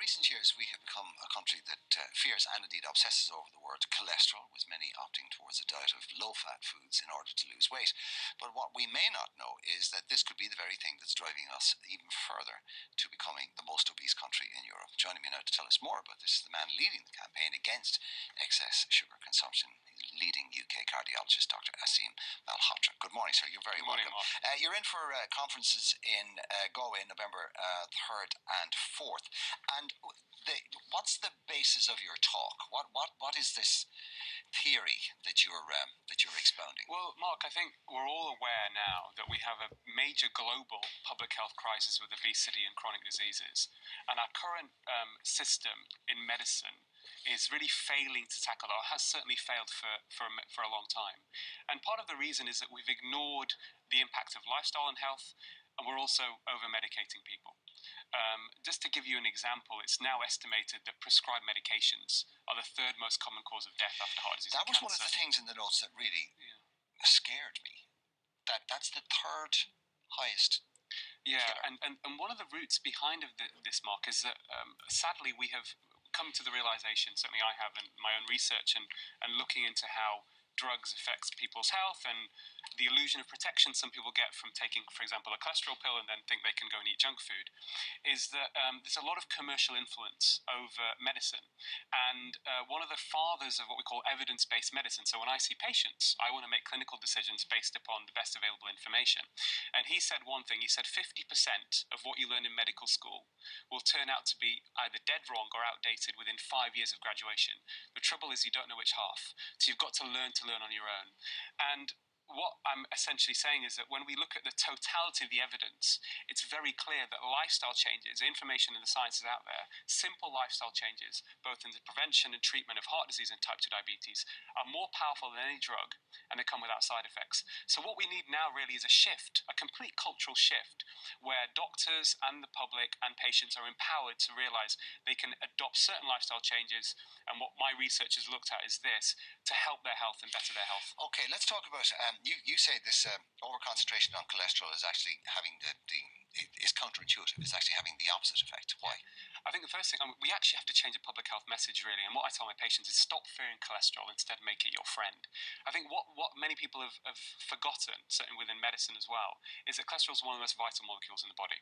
recent years, we have become a country that fears and indeed obsesses over the word cholesterol, with many opting towards a diet of low-fat foods in order to lose weight. But what we may not know is that this could be the very thing that's driving us even further to becoming the most obese country in Europe. Joining me now to tell us more about this is the man leading the campaign against excess sugar consumption. He's leading UK cardiologist, Dr. Asim Malhotra. Good morning, sir. You're very welcome. You're in for conferences in Galway in November 3rd and 4th. And what's the basis of your talk? What is this theory that you're expounding? Well, Mark, I think we're all aware now that we have a major global public health crisis with obesity and chronic diseases, and our current system in medicine is really failing to tackle that, or has certainly failed for a long time. And part of the reason is that we've ignored the impact of lifestyle and health, and we're also over-medicating people. Just to give you an example, it's now estimated that prescribed medications are the third most common cause of death after heart disease. That was one of the things in the notes that really scared me. That's the third highest. Yeah, and one of the roots behind this, Mark, is that sadly we have come to the realization, certainly I have in my own research and looking into how drugs affects people's health and the illusion of protection some people get from taking, for example, a cholesterol pill and then think they can go and eat junk food, is that there's a lot of commercial influence over medicine. And one of the fathers of what we call evidence-based medicine, so when I see patients, I want to make clinical decisions based upon the best available information. And he said one thing, he said 50% of what you learn in medical school will turn out to be either dead wrong or outdated within 5 years of graduation. The trouble is you don't know which half, so you've got to learn on your own. And what I'm essentially saying is that when we look at the totality of the evidence, it's very clear that lifestyle changes, information in the science is out there, simple lifestyle changes, both in the prevention and treatment of heart disease and type 2 diabetes, are more powerful than any drug, and they come without side effects. So what we need now really is a shift, a complete cultural shift, where doctors and the public and patients are empowered to realize they can adopt certain lifestyle changes, and what my research has looked at is this, to help their health and better their health. Okay, let's talk about, you say this over-concentration on cholesterol is actually having is counterintuitive. It's actually having the opposite effect. Why? I think the first thing, we actually have to change the public health message, really. And what I tell my patients is stop fearing cholesterol, instead make it your friend. I think what many people have forgotten, certainly within medicine as well, is that cholesterol is one of the most vital molecules in the body.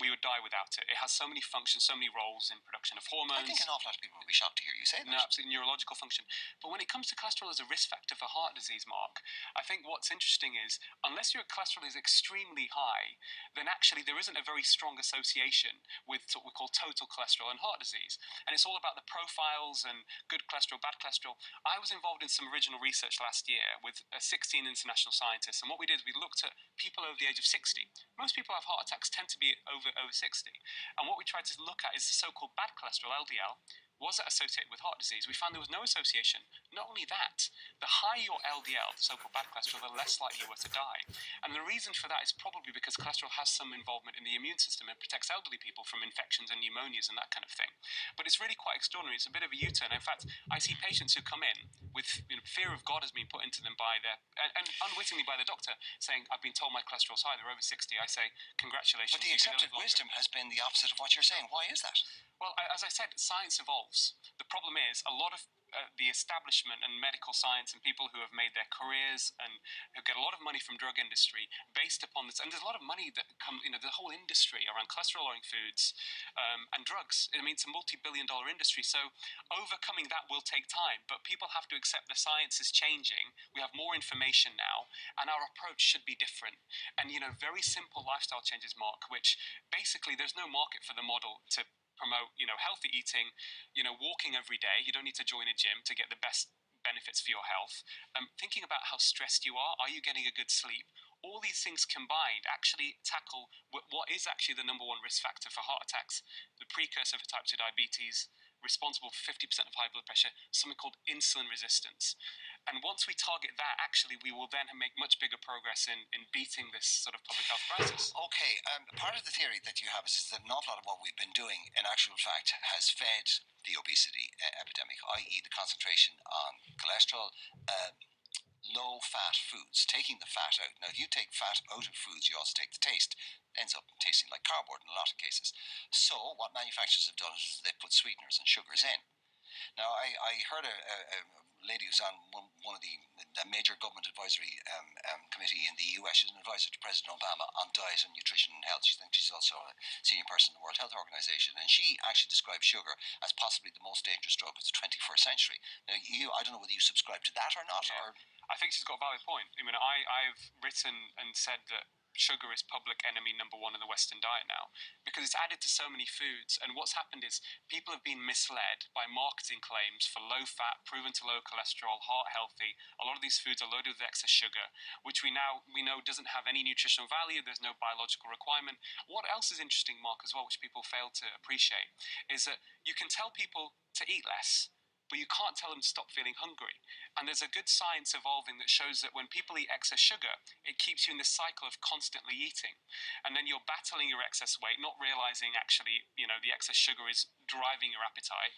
We would die without it. It has so many functions, so many roles in production of hormones. I think an awful lot of people would be shocked to hear you say that. No, absolutely, neurological function. But when it comes to cholesterol as a risk factor for heart disease, Mark, I think what's interesting is, unless your cholesterol is extremely high, then actually there isn't a very strong association with what we call total cholesterol and heart disease. And it's all about the profiles and good cholesterol, bad cholesterol. I was involved in some original research last year with 16 international scientists, and what we did is we looked at people over the age of 60. Most people who have heart attacks tend to be over 60. And what we tried to look at is the so-called bad cholesterol, LDL. Was it associated with heart disease? We found there was no association. Not only that, the higher your LDL, the so-called bad cholesterol, the less likely you were to die. And the reason for that is probably because cholesterol has some involvement in the immune system and protects elderly people from infections and pneumonias and that kind of thing. But it's really quite extraordinary. It's a bit of a U-turn. In fact, I see patients who come in with fear of God has been put into them by and unwittingly by the doctor, saying, I've been told my cholesterol's high, they're over 60. I say, congratulations. But the accepted wisdom has been the opposite of what you're saying. Why is that? Well, as I said, science evolves. The problem is a lot of the establishment and medical science and people who have made their careers and who get a lot of money from drug industry based upon this, and there's a lot of money that come, the whole industry around cholesterol-lowering foods and drugs. I mean, it's a multi-billion-dollar industry, so overcoming that will take time, but people have to accept the science is changing. We have more information now, and our approach should be different. And, very simple lifestyle changes, Mark, which basically there's no market for the model to promote, healthy eating, walking every day. You don't need to join a gym to get the best benefits for your health. Thinking about how stressed you are you getting a good sleep? All these things combined actually tackle what is actually the number one risk factor for heart attacks, the precursor for type 2 diabetes, responsible for 50% of high blood pressure, something called insulin resistance. And once we target that, actually, we will then make much bigger progress in beating this sort of public health crisis. Okay, part of the theory that you have is that an awful lot of what we've been doing, in actual fact, has fed the obesity epidemic, i.e. the concentration on cholesterol, low-fat foods, taking the fat out. Now, if you take fat out of foods, you also take the taste. It ends up tasting like cardboard in a lot of cases. So, what manufacturers have done is they put sweeteners and sugars in. Now, I heard a lady who's on one of the major government advisory committee in the US. She's an advisor to President Obama on diet and nutrition and health. She's also a senior person in the World Health Organization, and she actually described sugar as possibly the most dangerous drug of the 21st century. Now, I don't know whether you subscribe to that or not. Yeah. Or I think she's got a valid point. I mean, I've written and said that sugar is public enemy number one in the Western diet now because it's added to so many foods. And what's happened is people have been misled by marketing claims for low fat, proven to low cholesterol, heart healthy. A lot of these foods are loaded with excess sugar, which we know doesn't have any nutritional value. There's no biological requirement. What else is interesting, Mark, as well, which people fail to appreciate, is that you can tell people to eat less, but you can't tell them to stop feeling hungry. And there's a good science evolving that shows that when people eat excess sugar, it keeps you in this cycle of constantly eating. And then you're battling your excess weight, not realizing actually, the excess sugar is driving your appetite,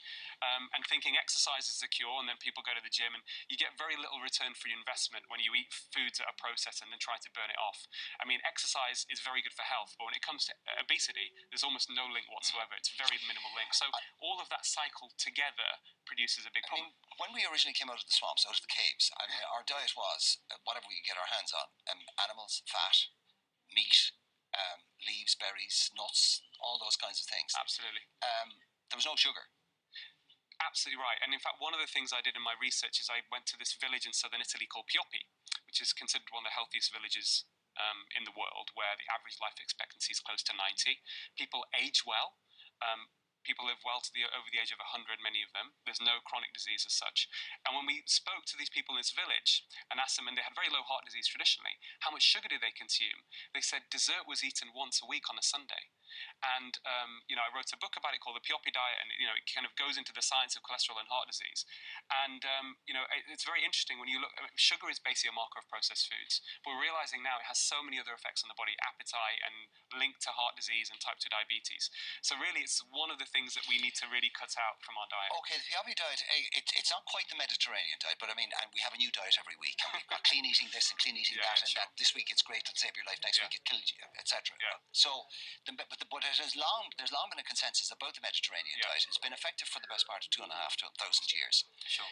and thinking exercise is the cure, and then people go to the gym, and you get very little return for your investment when you eat foods that are processed and then try to burn it off. I mean, exercise is very good for health, but when it comes to obesity, there's almost no link whatsoever. It's very minimal link. So all of that cycle together produces a big problem. When we originally came out of the swamps, out of the caves, our diet was whatever we could get our hands on: animals, fat, meat, leaves, berries, nuts, all those kinds of things. Absolutely. There was no sugar. Absolutely right. And in fact, one of the things I did in my research is I went to this village in southern Italy called Pioppi, which is considered one of the healthiest villages in the world, where the average life expectancy is close to 90. People age well. People live well to over the age of 100, many of them. There's no chronic disease as such. And when we spoke to these people in this village and asked them, and they had very low heart disease traditionally, how much sugar did they consume? They said dessert was eaten once a week on a Sunday. And, I wrote a book about it called The Pioppi Diet, and, it kind of goes into the science of cholesterol and heart disease. And, it's very interesting when you look, sugar is basically a marker of processed foods, but we're realizing now it has so many other effects on the body, appetite and linked to heart disease and type 2 diabetes. So really, it's one of the things that we need to really cut out from our diet. Okay, the Pioppi diet, it's not quite the Mediterranean diet, but I mean, and we have a new diet every week. And we've got clean eating this and clean eating that, and that this week it's great, it'll save your life, next week it kills you, etc. Yeah. So, but there's long been a consensus about the Mediterranean diet. It's been effective for the best part of 2,500 to 1,000 years. Sure.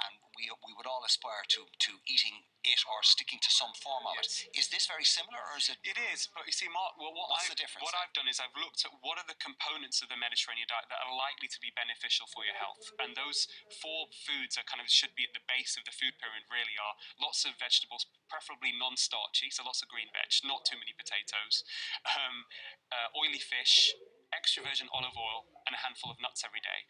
And we would all aspire to eating it or sticking to some form of it. Is this very similar, or is it? It is, but you see, Mark, what's the difference? What I've done is I've looked at what are the components of the Mediterranean diet that are likely to be beneficial for your health, and those 4 foods are should be at the base of the food pyramid. Really, are lots of vegetables, preferably non-starchy, so lots of green veg, not too many potatoes, oily fish, extra virgin olive oil, and a handful of nuts every day.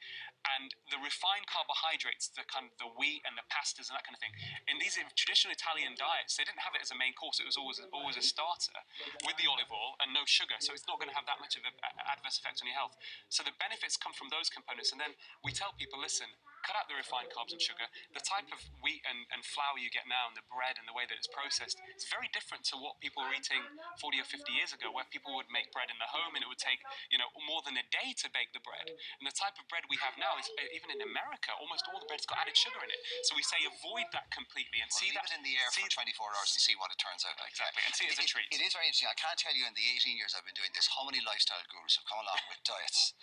And the refined carbohydrates, the wheat and the pastas and that kind of thing, in these traditional Italian diets, they didn't have it as a main course. It was always a starter with the olive oil and no sugar, so it's not going to have that much of an adverse effect on your health. So the benefits come from those components, and then we tell people, listen, cut out the refined carbs and sugar. The type of wheat and flour you get now, and the bread and the way that it's processed, it's very different to what people were eating 40 or 50 years ago, where people would make bread in the home and it would take more than a day to bake the bread. And the type of bread we have now is, even in America, almost all the bread's got added sugar in it. So we say avoid that completely and leave it in the air for 24 hours and see what it turns out like. Exactly, and see it as a treat. It is very interesting. I can't tell you in the 18 years I've been doing this how many lifestyle gurus have come along with diets.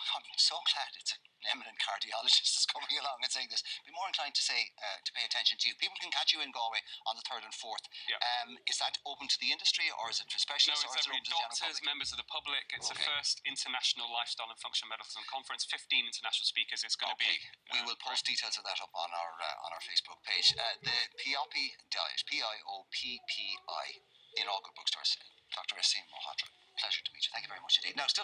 I'm so glad it's an eminent cardiologist that's coming along and saying this. Be more inclined to say to pay attention to you. People can catch you in Galway on the 3rd and 4th. Yeah. Is that open to the industry, or is it for specialists? No, it's open to doctors, members of the public. It's the first international lifestyle and functional medicine conference. 15 international speakers. It's going to be. We will post details of that up on our Facebook page. The Pioppi diet, Pioppi, in all good bookstores. Dr. Asim Mohatra. Pleasure to meet you. Thank you very much indeed. Now, still.